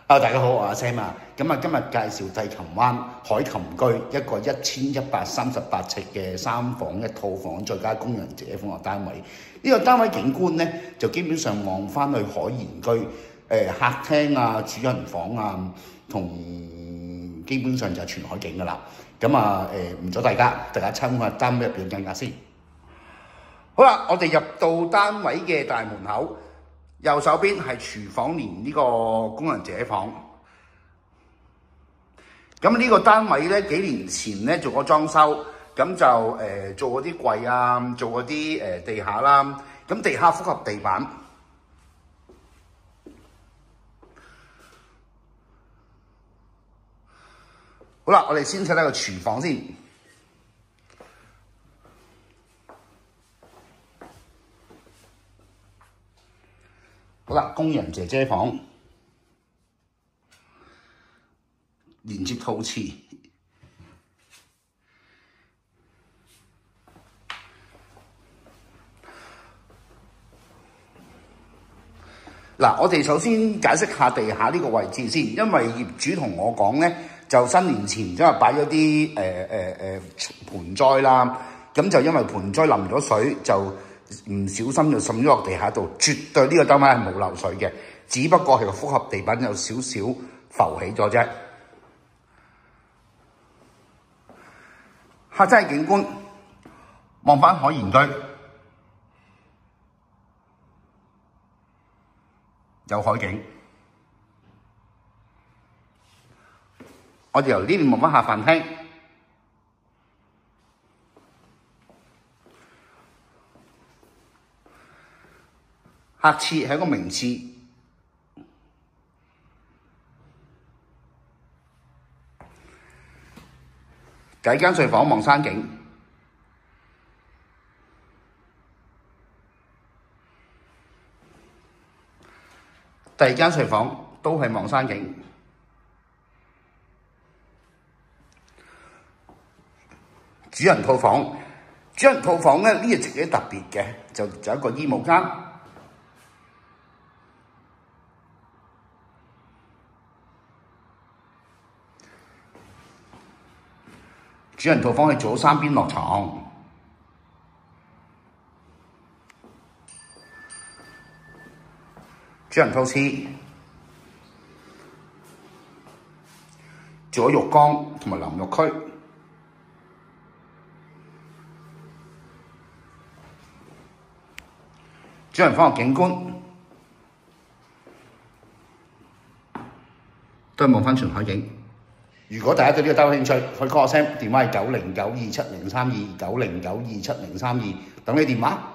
大家好，我係 Sam 啊。咁啊，今日介紹帝琴灣海琴居一個1138尺嘅3房1套房，再加工人姐房嘅單位。呢個單位景觀咧，就基本上望翻去海賢居客廳啊、主人房啊，同基本上就係全海景噶啦。咁啊唔阻大家參觀下單位入邊嘅間隔先。好啦，我哋入到單位嘅大門口。右手邊係廚房連呢個工人姐房，咁呢個單位咧幾年前咧做過裝修，咁就做嗰啲櫃啊，做嗰啲地下啦，咁地下複合地板。好啦，我哋先睇睇個廚房先。好啦，工人姐姐房連接套廁，嗱，我哋首先解釋下地下呢個位置先，因為業主同我講咧，就新年前因為擺咗啲盆栽啦，咁就因為盆栽淋咗水就。唔小心就滲咗落地下度，絕對呢個單位係冇漏水嘅，只不過係個複合地板有少少浮起咗啫。客廳景觀望返海賢居，有海景。我哋由呢邊望返下飯廳。客廁係一個明廁，第一間睡房望山景，第二間睡房都係望山景。主人套房咧呢隻幾特別嘅，就有一個衣帽間。主人套房係做3邊落床，主人套廁，做咗浴缸同埋淋浴區，主人房嘅景觀都係望返全海景。如果大家對呢個單位有興趣，可以 call 我 Sam，電話係90927032，90927032，等你電話。